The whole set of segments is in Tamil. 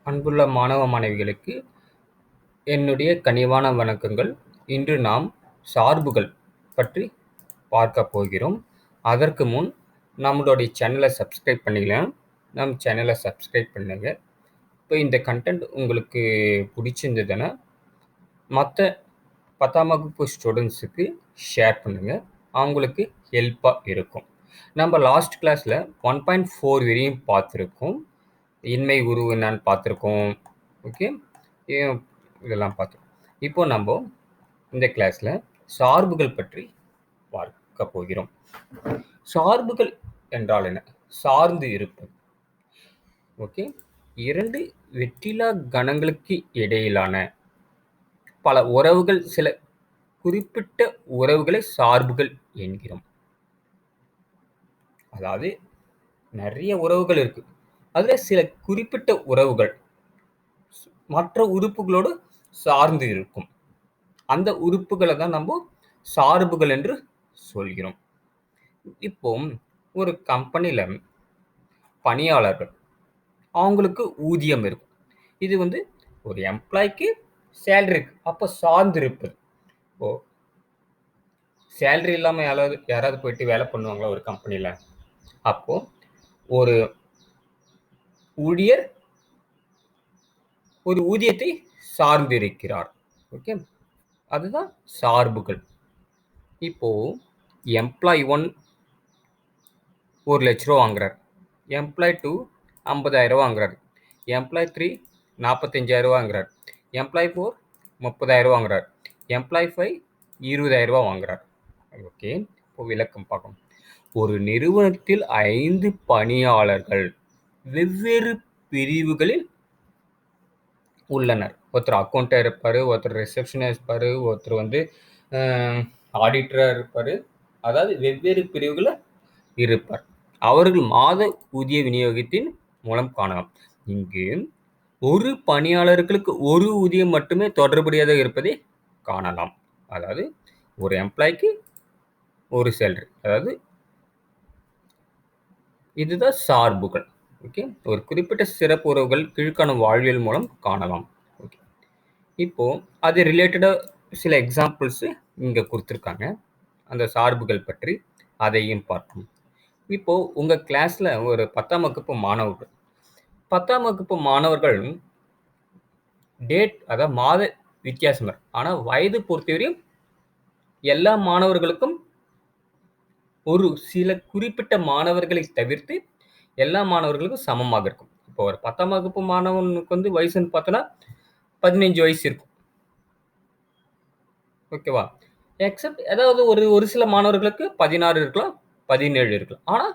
அன்புள்ள மாணவ மாணவிகளுக்கு என்னுடைய கனிவான வணக்கங்கள். இன்று நாம் சார்புகள் பற்றி பார்க்கப் போகிறோம். அதற்கு முன் நம்மளுடைய சேனலை சப்ஸ்கிரைப் பண்ணிக்கலாம். நம்ம சேனலை சப்ஸ்கிரைப் பண்ணுங்க. இப்போ இந்த கண்டென்ட் உங்களுக்கு பிடிச்சிருந்ததுன்னா மற்ற 10ஆம் வகுப்பு ஸ்டூடெண்ட்ஸுக்கு ஷேர் பண்ணுங்க. அவங்களுக்கு ஹெல்ப்பாக இருக்கும். நம்ம லாஸ்ட் கிளாஸில் 1.4 வரையும் பார்த்துருக்கோம். இன்மை உருவு என்னன்னு பார்த்துருக்கோம். ஓகே, இதெல்லாம் பார்த்துருக்கோம். இப்போ நம்ம இந்த கிளாஸில் சார்புகள் பற்றி பார்க்க போகிறோம். சார்புகள் என்றால் என்ன? சார்ந்து இருப்பது. ஓகே, இரண்டு வெற்றிலா கணங்களுக்கு இடையிலான பல உறவுகள், சில குறிப்பிட்ட உறவுகளை சார்புகள் என்கிறோம். அதாவது நிறைய உறவுகள் இருக்கு. அதுல சில குறிப்பிட்ட உறவுகள் மற்ற உறுப்புகளோடு சார்ந்து இருக்கும். அந்த உறுப்புகளை தான் நம்ம சார்புகள் என்று சொல்கிறோம். இப்போ ஒரு கம்பெனில பணியாளர்கள், அவங்களுக்கு ஊதியம் இருக்கும். இது ஒரு எம்ப்ளாய்க்கு சேலரி இருக்கு. அப்போ சார்ந்து இருப்பது. இப்போ சேலரி இல்லாம யாராவது போயிட்டு வேலை பண்ணுவாங்களா ஒரு கம்பெனில? அப்போ ஒரு ஊழியர் ஒரு ஊதியத்தை சார்ந்து இருக்கிறார். ஓகே, அதுதான் சார்புகள். இப்போ எம்ப்ளாய் 1 ₹1,00,000 வாங்குறார். எம்ப்ளாய் 2 ₹50,000 வாங்குறார். எம்ப்ளாய் 3 ₹45,000 வாங்குறார். எம்ப்ளாய் 4 ₹30,000 வாங்குறார். எம்ப்ளாய் 5 ₹20,000 வாங்குறார். ஓகே, இப்போ விளக்கம் பார்க்கணும். ஒரு நிறுவனத்தில் 5 பணியாளர்கள் வெவ்வேறு பிரிவுகளில் உள்ளனர். ஒருத்தர் அக்கௌண்டா இருப்பாரு, ஒருத்தர் ரிசப்ஷனா இருப்பாரு, ஒருத்தர் ஆடிட்டரா இருப்பாரு. அதாவது வெவ்வேறு பிரிவுகள இருப்பார். அவர்கள் மாத ஊதிய விநியோகத்தின் மூலம் காணலாம். இங்கு ஒரு பணியாளர்களுக்கு ஒரு ஊதியம் மட்டுமே தொடர்புடையதாக இருப்பதை காணலாம். அதாவது ஒரு எம்ப்ளாய்க்கு ஒரு சேலரி. அதாவது இதுதான் சார்புகள். ஓகே, ஒரு குறிப்பிட்ட சிறப்பு உறவுகள் கீழ்காணும் வாழ்வியல் மூலம் காணலாம். ஓகே, இப்போ அது ரிலேட்டடா சில எக்ஸாம்பிள்ஸ் இங்க கொடுத்துருக்காங்க. அந்த சார்புகள் பற்றி அதையும் பார்ப்போம். இப்போ உங்க கிளாஸ்ல ஒரு 10ஆம் வகுப்பு மாணவர்கள் 10ஆம் வகுப்பு மாணவர்கள் அதாவது மாத வித்தியாசம் இருக்கு. ஆனா வயது பொறுத்தவரையும் எல்லா மாணவர்களுக்கும் ஒரு சில குறிப்பிட்ட மாணவர்களை தவிர்த்து எல்லா மாணவர்களுக்கும் சமமாக இருக்கும். இப்போ ஒரு 10ஆம் வகுப்பு மாணவனுக்கு வயசுன்னு பார்த்தோன்னா 15 வயசு இருக்கும். ஓகேவா? எக்ஸெப்ட் அதாவது ஒரு சில மாணவர்களுக்கு 16 இருக்கலாம், 17 இருக்கலாம். ஆனா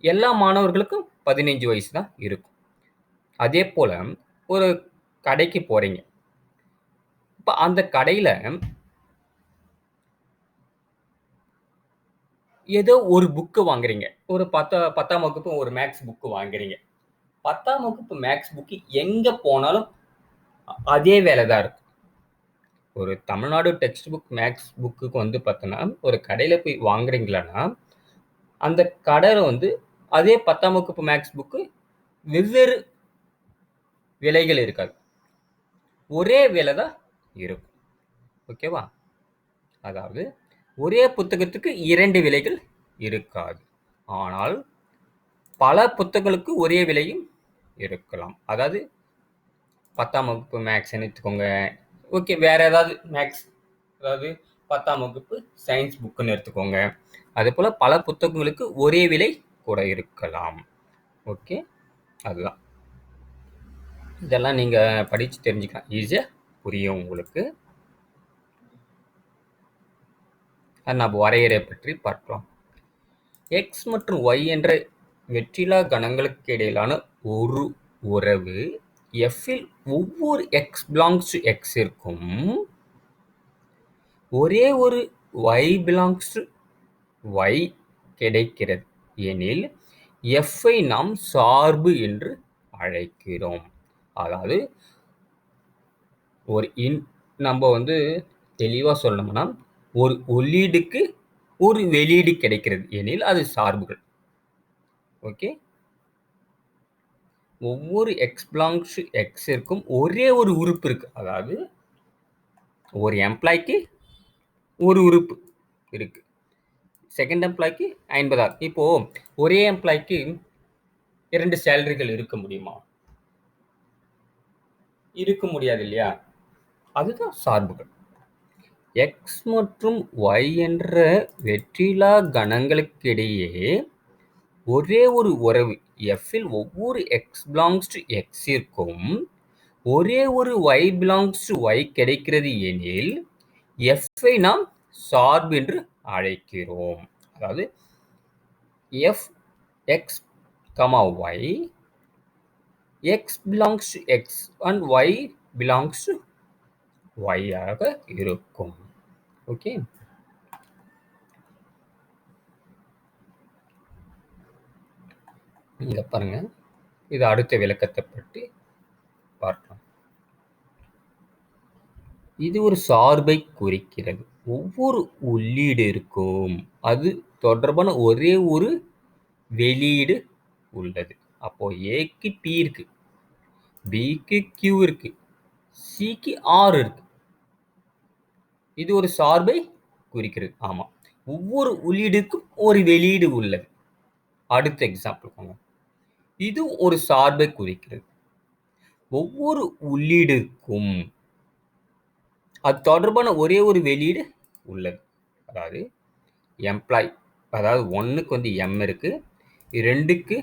எல்லா மாணவர்களுக்கும் 15 வயசு தான் இருக்கும். அதே போல ஒரு கடைக்கு போறீங்க. இப்ப அந்த கடையில ஏதோ ஒரு புக் வாங்குறீங்க. ஒரு 10ஆம் வகுப்பு ஒரு மேத்ஸ் புக் வாங்குறீங்க. 10ஆம் வகுப்பு மேத்ஸ் புக் எங்க போனாலும் அதே வேலை தான் இருக்கும். ஒரு தமிழ்நாடு டெக்ஸ்ட் புக் மேத்ஸ் புக்குக்கு பார்த்தோன்னா, ஒரு கடையில போய் வாங்குறீங்களான்னா, அந்த கடையில அதே 10ஆம் வகுப்பு மேத்ஸ் புக்கு வெவ்வேறு விலைகள் இருக்காது. ஒரே விலை தான் இருக்கும். ஓகேவா? அதாவது ஒரே புத்தகத்துக்கு 2 விலைகள் இருக்காது. ஆனால் பல புத்தகங்களுக்கு ஒரே விலையும் இருக்கலாம். அதாவது 10ஆம் வகுப்பு மேத்ஸ்ன்னு எடுத்துக்கோங்க. ஓகே, வேற ஏதாவது மேத்ஸ், அதாவது 10ஆம் வகுப்பு சயின்ஸ் புக்குன்னு எடுத்துக்கோங்க. அதுபோல பல புத்தகங்களுக்கு ஒரே விலை கூட இருக்கலாம். ஓகே, அதுதான். இதெல்லாம் நீங்க படிச்சு தெரிஞ்சுக்கலாம். ஈஸியா புரியும் உங்களுக்கு. நம்ம வரையறை பற்றி பார்க்கலாம். எக்ஸ் மற்றும் ஒய் என்ற வெற்றிலா கணங்களுக்கு இடையிலான ஒரு உறவு எஃப்பில் ஒவ்வொரு எக்ஸ் பிலாங்ஸ் டு எக்ஸிற்கும் ஒரே ஒரு ஒய் பிலாங்ஸ் டு ஒய் கிடைக்கிறது எனில் எஃப்ஐ நாம் சார்பு என்று அழைக்கிறோம். அதாவது நம்ம தெளிவா சொல்லணும்னா, ஒரு உள்ளீடுக்கு ஒரு வெளியீடு கிடைக்கிறது எனில் அது சார்புகள். ஓகே, ஒவ்வொரு எக்ஸ் பிலாங்ஸ் டு எக்ஸிற்கும் ஒரே ஒரு உறுப்பு இருக்கு. அதாவது ஒரு எம்ப்ளாய்க்கு ஒரு உறுப்பு இருக்கு. செகண்ட் எம்ப்ளாய்க்கு 50,000. இப்போ ஒரே எம்ப்ளாய்க்கு 2 சேலரிகள் இருக்க முடியுமா? இருக்க முடியாது இல்லையா? அதுதான் சார்புகள். எக்ஸ் மற்றும் ஒய் என்ற வெற்றிலா கணங்களுக்கிடையே ஒரே ஒரு உறவு எஃப்பில் ஒவ்வொரு எக்ஸ் பிலாங்ஸ் டு எக்ஸிற்கும் ஒரே ஒரு ஒய் பிலாங்ஸ் டு ஒய் கிடைக்கிறது எனில் எஃப்ஐ நாம் சார்பு என்று அழைக்கிறோம். அதாவது F X comma Y X belongs to X and Y belongs to Y ஆக இருக்கும். ஓகே, இங்க பாருங்க, இது அடுத்த விளக்கத்தை பற்றி பார்க்கலாம். இது ஒரு சார்பை குறிக்கிறது. ஒவ்வொரு உள்ளீடிற்கும் அது தொடர்பான ஒரே ஒரு வெளியீடு உள்ளது. அப்போ ஏக்கு பி இருக்கு, பிக்கு கியூ இருக்கு, சிக்கு ஆர் இருக்கு. இது ஒரு சார்பை குறிக்கிறது. ஆமா, ஒவ்வொரு உள்ளீடுக்கும் ஒரு வெளியீடு உள்ளது. அடுத்த எக்ஸாம்பிள், இது ஒரு சார்பை குறிக்கிறது. ஒவ்வொரு உள்ளீடுக்கும் அது தொடர்பான ஒரே ஒரு வெளியீடு உள்ளது. அதாவது எம்ப்ளாய், அதாவது 1க்கு வந்து எம் இருக்கு, 2க்கு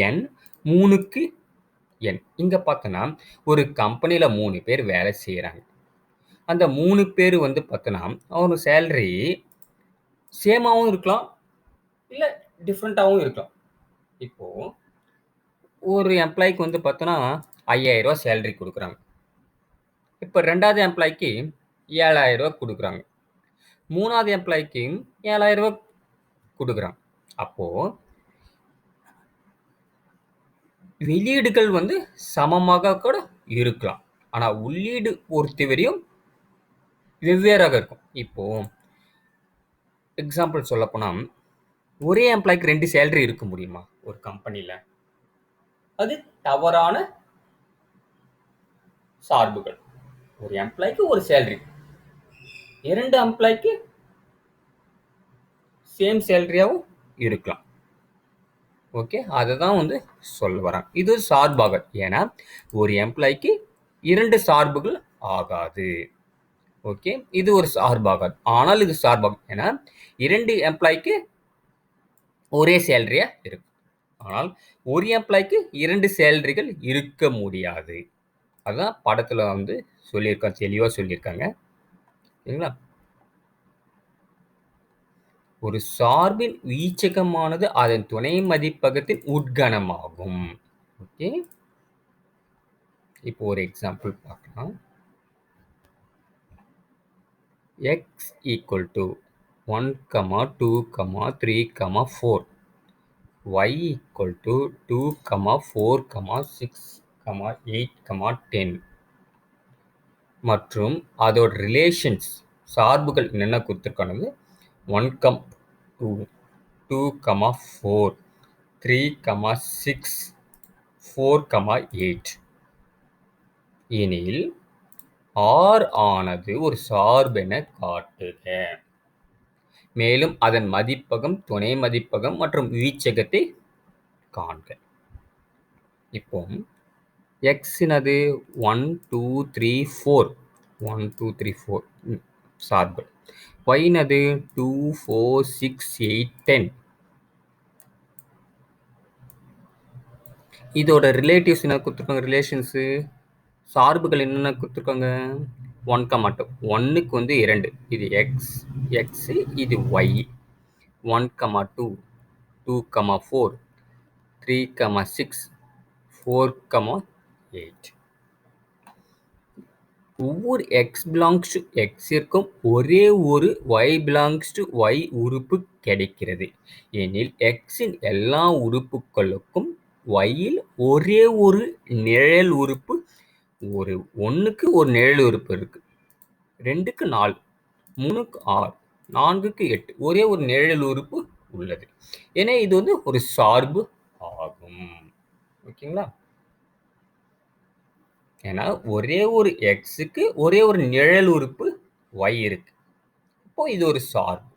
என், 3க்கு என். இங்க பார்த்தோன்னா ஒரு கம்பெனில 3 பேர் வேலை செய்யறாங்க. அந்த 3 பேர் வந்து பார்த்தோன்னா அவங்க சேலரி சேமாவும் இருக்கலாம், இல்ல டிஃப்ரெண்டாவும் இருக்கலாம். இப்போ ஒரு எம்ப்ளாய்க்கு வந்து பார்த்தோன்னா 5,000 ரூபாய் சேலரி கொடுக்குறாங்க. இப்போ 2வது எம்ப்ளாய்க்கு 7,000 ரூபாய் கொடுக்குறாங்க. 3வது எம்ப்ளாய்க்கு 7,000 ரூபாய் கொடுக்குறாங்க. அப்போ வெளியீடுகள் வந்து சமமாக கூட இருக்கலாம். ஆனா உள்ளீடு பொறுத்தவரையும் வெவ்வேறாக இருக்கும். இப்போ எக்ஸாம்பிள் சொல்ல போனா, ஒரே எம்ப்ளாய்க்கு 2 சேலரி இருக்க முடியுமா ஒரு கம்பெனில? அது தவறான சார்புகள். ஒரு எம்ப்ளாய்க்கு ஒரு சேலரி, 2 எம்ப்ளாய்க்கு சேம் சேலரியாவும் இருக்கலாம். ஓகே, அதுதான் வந்து சொல்ல வரேன். இது சார்பாக, ஏன்னா ஒரு எம்ப்ளாய்க்கு 2 சார்புகள் ஆகாது. ஓகே, இது ஒரு சார்பாகாது. ஆனால் இது சார்பாகும். ஏன்னா 2 எம்ப்ளாய்க்கு ஒரே சேலரியா இருக்கு. ஆனால் ஒரு எம்ப்ளாய்க்கு 2 சேலரிகள் இருக்க முடியாது. அதுதான் படத்துல வந்து சொல்லியிருக்காங்க, தெளிவா சொல்லியிருக்காங்க. சரிங்களா? ஒரு சார்பின் வீச்சகமானது அதன் துணை மதிப்பகத்தின் உட்கணமாகும். ஓகே, இப்போ ஒரு எக்ஸாம்பிள் பார்க்கலாம். x equal to 1, 2, 3, 4. y equal to 2, 4, 6, 8, 10. மற்றும் அதோட ரிலேஷன்ஸ் சார்புகள் என்னென்ன கொடுத்துருக்கானது? 1, 2, 2, 4, 3, 6, 4, 8 எனில் R ஆனது ஒரு சார்பென காட்டுக. மேலும் அதன் மதிப்பகம், துணை மதிப்பகம் மற்றும் வீச்சகத்தை காண்க. இப்போ எக்ஸ்னது 1, 2, 3, 4, 1, 2, 3, 4 சார்பு. ஒய்னது 2, 4, 6, 8, 10. இதோட ரிலேட்டிவ்ஸ் என்ன கொடுத்துருக்காங்க? ரிலேஷன்ஸு சார்புகள் என்னென்ன கொடுத்துருக்காங்க? 1, 2. 1க்கு வந்து 2, இது எக்ஸ், எக்ஸ், இது ஒய். 1, 2, 2, 4, 3, 6, 4, 8. ஒவ்வொரு எக்ஸ் பிலாங்ஸ் டு எக்ஸிற்கும் ஒரே ஒரு ஒய் பிலாங்ஸ் டு ஒய் உறுப்பு கிடைக்கிறது எனில் எக்ஸின் எல்லா உறுப்புகளுக்கும் ஒய்யில் ஒரே ஒரு நிழல் உறுப்பு, ஒரு 1க்கு ஒரு நிழல் உறுப்பு இருக்கு, 2க்கு 4, 3க்கு 6, 4க்கு 8 ஒரே ஒரு நிழல் உறுப்பு உள்ளது. ஏன்னா இது வந்து ஒரு சார்பு ஆகும். ஓகேங்களா? ஏன்னா ஒரே ஒரு எக்ஸுக்கு ஒரே ஒரு நிழல் உறுப்பு y இருக்கு. இப்போ இது ஒரு சார்பு.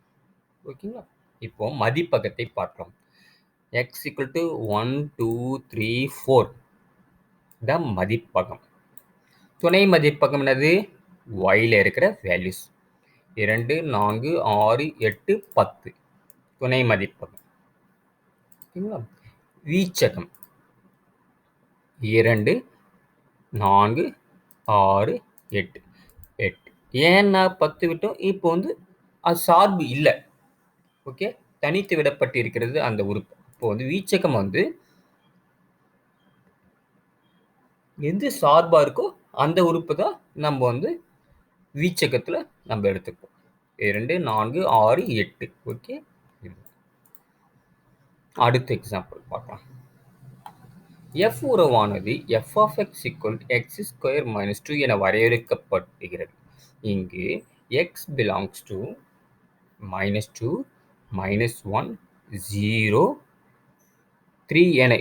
ஓகேங்களா? இப்போ மதிப்பகத்தை பார்க்கலாம். x equal to 1, 2, 3, 4 தான் மதிப்பகம். துணை மதிப்பகம் என்னது? yல இருக்கிற வேல்யூஸ். 2, 4, 6, 8, 10 துணை மதிப்பகம். ஓகேங்களா? வீச்சகம் 2, 4, 6, 8. ஏன் நான் 10 விட்டோம்? இப்போ வந்து அது சார்பு இல்ல. ஓகே. தனித்து விடப்பட்டிருக்கிறது அந்த உறுப்பு. இப்போ வந்து வீச்சகம் வந்து எது சார்பா இருக்கோ அந்த உறுப்பு தான் நம்ம வந்து வீச்சகத்துல நம்ம எடுத்துப்போம். 2, 4, 6, 8. ஓகே. அடுத்த எக்ஸாம்பிள் பார்க்கலாம். f உறவானது f of x equal to x square minus 2 என வரையறுக்கப்படுகிறது. இங்கு x belongs to -2, -1, 0, 3 என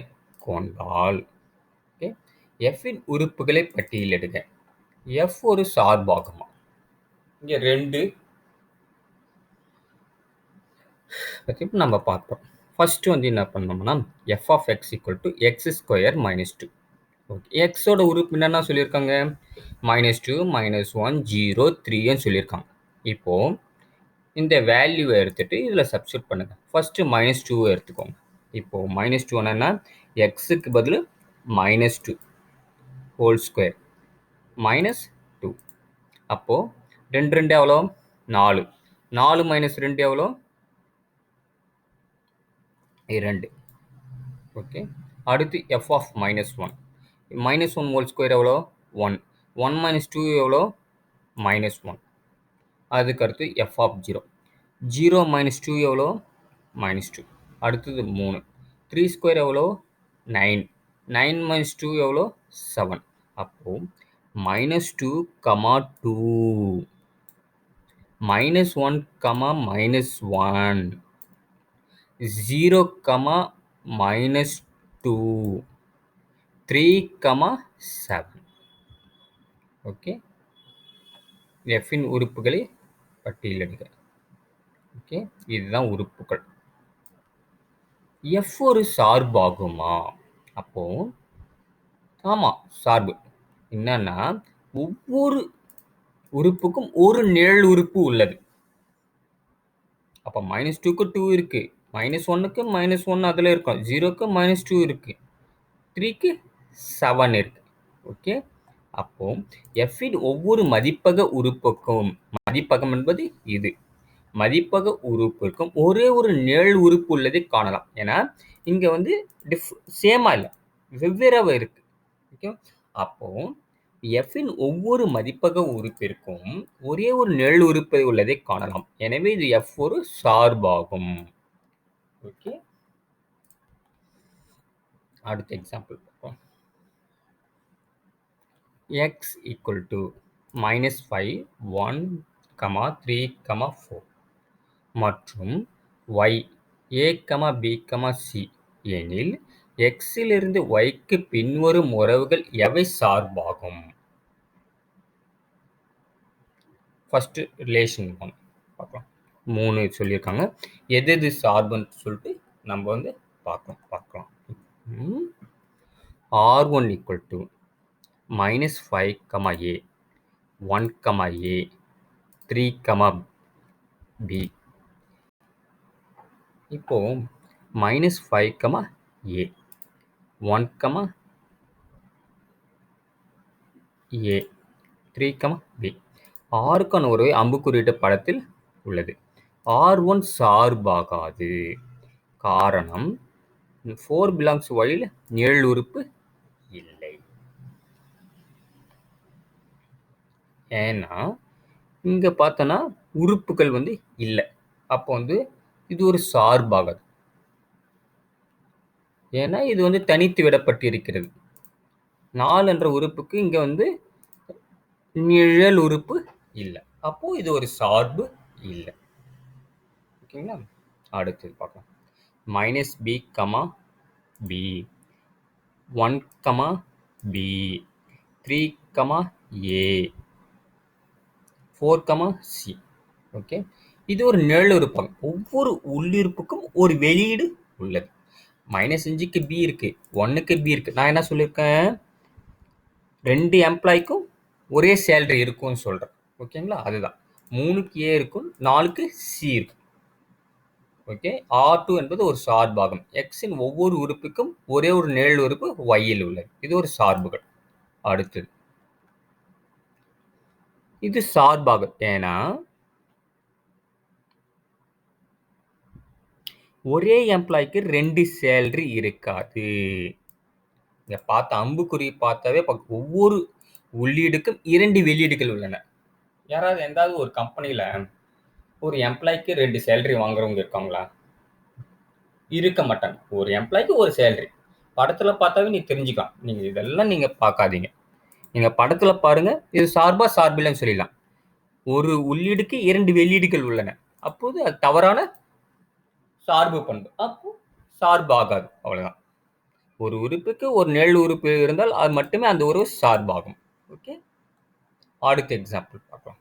கொண்டால் f இன் உறுப்புகளை பட்டியலிடுக. f ஒரு சார்பாகுமா? இங்க 2 பத்தி நம்ம பார்ப்போம். ஃபர்ஸ்ட் வந்து என்ன பண்ணோம்னா f of x equal to x square minus 2. Okay. x ஓட உறுப்பு என்னன்னா சொல்லியிருக்காங்க? -2, -1, 0, 3ன்னு சொல்லியிருக்காங்க. இப்போ இந்த வேல்யூவை எடுத்துட்டு இதுல சப்ஸ்டிட்யூட் பண்ணுங்க. ஃபர்ஸ்ட் -2 எடுத்துக்கோங்க. இப்போ -2 என்னன்னா xக்கு பதில் -2 ஹோல் ஸ்கொயர் -2. அப்போ 2 2 எவ்வளோ? 4. 4 - 2 எவ்வளோ? 2. ஓகே. அடுத்து f of -1. -1 ஹோல் ஸ்கொயர் எவ்வளோ? 1. 1 - 2 எவ்வளோ? -1. அதுக்கு அடுத்து f of 0. 0 - 2 எவ்வளோ? -2. அடுத்தது 3. 3 ஸ்கொயர் எவ்வளோ? 9. 9 - 2 எவ்வளோ? 7. அப்போ -2, -2, -1, -1, 0, -2, 3, 7. ஓகே. f இன் உறுப்புகளை பட்டியலிடுக. ஓகே. இதுதான் உறுப்புகள். f ஒரு சார்பாகுமா? அப்போ ஆமா சார்பு. என்னன்னா ஒவ்வொரு உறுப்புக்கும் ஒரு நிழல் உறுப்பு உள்ளது. அப்ப -2க்கு 2 இருக்கு. -1க்கு -1 அதுல இருக்கும். 0க்கு -2 இருக்கு. 3க்கு 7 இருக்கு. ஓகே. அப்போ f இன் ஒவ்வொரு மதிப்பக உறுப்புக்கும் மதிப்பகம் என்பது இது. மதிப்பக உறுப்பிற்கும் ஒரே ஒரு நிழல் உறுப்பு உள்ளதை காணலாம். ஏன்னா இங்க வந்து சேமா இல்ல. வெவ்வேறாக இருக்கு. ஓகே. அப்போ f இன் ஒவ்வொரு மதிப்பக உறுப்பிற்கும் ஒரே ஒரு நிழல் உறுப்பு உள்ளதை காணலாம். எனவே இது f ஒரு சார்பாகும். ஓகே. அடுத்த எக்ஸாம்பிள் பார்ப்போம். x equal to -5, 1, 3, 4 மற்றும் y a, b, c எனில் x இலிருந்து yக்கு பின்வரும் உறவுகள் எவை சார்பாகும்? ஃபர்ஸ்ட் ரிலேஷன் பார்க்கலாம். 3 சொல்லியிருக்காங்க. எது எது சார்புன்னு சொல்லிட்டு நம்ம வந்து பார்க்கலாம். R1 equal to -5, a, 1, a, 3, b. இப்போ -5, a, 1, a, 3, b. ஆறுக்கான உறவை அம்புக்குறியிட்ட படத்தில் உள்ளது. R1 சார்பாகாது. காரணம் 4 belongs to y ல் நிழல் உறுப்பு இல்லை. ஏன்னா இங்க பார்த்தோன்னா உறுப்புகள் வந்து இல்லை. அப்போ வந்து இது ஒரு சார்பாகாது. ஏன்னா இது வந்து தனித்து விடப்பட்டிருக்கிறது. 4 என்ற உறுப்புக்கு இங்க வந்து நிழல் உறுப்பு இல்லை. அப்போ இது ஒரு சார்பு இல்லை. ஓகேங்களா? அடுத்தது பார்க்கலாம். -b, பி, 1, பி, 3, ஏ, 4, சி. ஓகே, இது ஒரு நிழலுறுப்பம். ஒவ்வொரு உள்ளிருப்புக்கும் ஒரு வெளியீடு உள்ளது. -5க்கு பி இருக்கு, 1க்கு பி இருக்கு. நான் என்ன சொல்லியிருக்கேன்? 2 எம்ப்ளாய்க்கும் ஒரே சேலரி இருக்கும்னு சொல்றேன். ஓகேங்களா? அதுதான். 3க்கு ஏ இருக்கும், 4க்கு சி இருக்கும். ஓகே, R2 என்பது ஒரு சார்பாகும். Xன் ஒவ்வொரு உறுப்புக்கும் ஒரே ஒரு நிழல் உறுப்பு Yயில் உள்ளது. இது ஒரு சார்புகள். அடுத்தது இது சார்பாகும். ஏன்னா ஒரே எம்ப்ளாய்க்கு 2 சேலரி இருக்காது. இங்க பார்த்த அம்புக்குறி பார்த்தாவே ஒவ்வொரு உள்ளீடுக்கும் 2 வெளியீடுகள் உள்ளன. யாராவது எந்தாவது ஒரு கம்பெனில ஒரு எம்ப்ளாய்க்கு 2 சேலரி வாங்குறவங்க இருக்காங்களா? இருக்க மாட்டாங்க. ஒரு எம்ப்ளாய்க்கு ஒரு சேலரி. படத்துல பார்த்தாவே நீ தெரிஞ்சுக்கலாம். நீங்க இதெல்லாம் நீங்க பார்க்காதீங்க. நீங்க படத்துல பாருங்க. இது சார்பா சார்பில்லைன்னு சொல்லிடலாம். ஒரு உள்ளீடுக்கு 2 வெளியீடுகள் உள்ளன. அப்போது அது தவறான சார்பு பண்பு. அப்போ சார்பு ஆகாது. அவ்வளவுதான். ஒரு உறுப்புக்கு ஒரு நிழல் உறுப்பு இருந்தால் அது மட்டுமே அந்த உறவு சார்பாகும். ஓகே, அடுத்த எக்ஸாம்பிள் பார்க்கலாம்.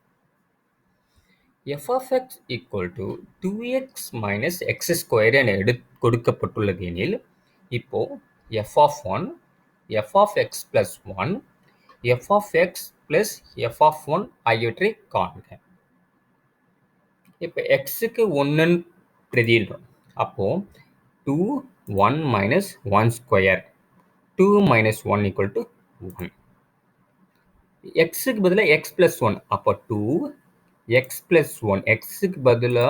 f of x equal to 2x minus x square என கொடுக்கப்பட்டுள்ளது எனில், இப்போ f of 1, f of x plus 1, f of x plus f of 1 ஆகியவற்றை காண்க. இப்போ xக்கு 1ன்னு பிரதியிடுறோம். அப்போ 2, 1 minus 1 square. 2 minus 1 equal to 1. xக்கு பதிலா x plus 1. அப்போ 2, x plus 1. xக்கு பதிலா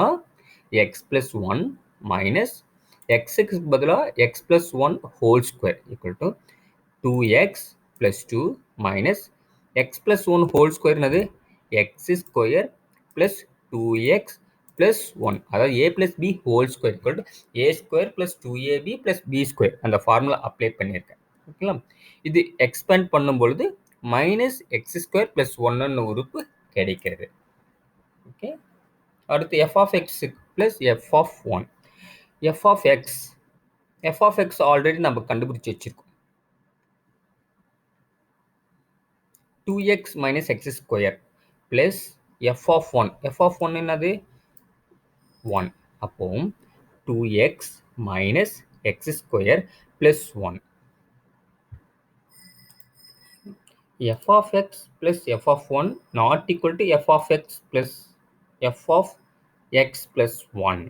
x plus 1 minus xக்கு பதிலா x plus 1 whole square equal to 2x plus 2 minus x plus 1 whole square என்னது? x square plus 2x plus 1. அதாவது a plus b whole square equal to a square plus 2ab plus b square. அந்த ஃபார்முலா அப்ளை பண்ணியிருக்கேன். ஓகேங்களா? இது எக்ஸ்பேண்ட் பண்ணும் பொழுது மைனஸ் எக்ஸ் ஸ்கொயர் பிளஸ் ஒன்னு உறுப்பு கிடைக்கிறது. ஓகே, அடுத்து f of x plus f of 1. f of x already நம்ம கண்டுபிடிச்சு வச்சிருக்கோம். 2x minus x square plus f of 1. f of 1 என்னது? 1. அப்போ 2x minus x square plus 1. f of x plus f of 1 not equal to f of x plus f of x plus 1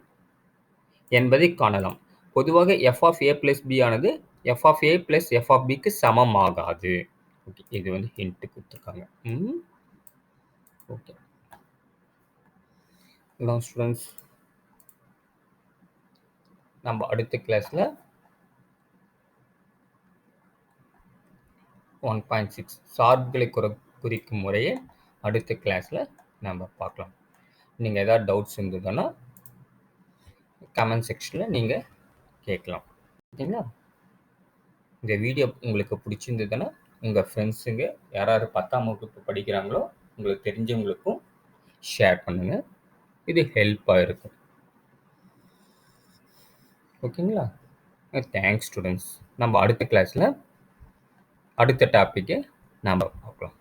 என்பதை காணலாம். பொதுவாக f of a plus b ஆனது f of a plus f of b க்கு சமமாகாது. ஓகே, இது வந்து ஹிண்ட் கொடுத்துருக்காங்க. ஓகே, ஸ்டூடெண்ட்ஸ், நம்ம அடுத்த கிளாஸ்ல 1.6 சார்புகளை குறிக்கும் முறையை அடுத்த கிளாஸ்ல நம்ம பார்க்கலாம். நீங்க ஏதாவது டவுட்ஸ் இருந்ததுன்னா கமெண்ட் செக்ஷன்ல நீங்க கேட்கலாம். ஓகேங்களா? இந்த வீடியோ உங்களுக்கு பிடிச்சிருந்ததுன்னா உங்க ஃப்ரெண்ட்ஸுங்க யாராவது 10ஆம் வகுப்பு படிக்கிறாங்களோ உங்களுக்கு தெரிஞ்சவங்களுக்கும் ஷேர் பண்ணுங்க. இது ஹெல்ப்பாக இருக்கும். ஓகேங்களா? Thanks students. நம்ம அடுத்த கிளாஸில் அடுத்த டாப்பிக்கை நாம் பார்க்கலாம்.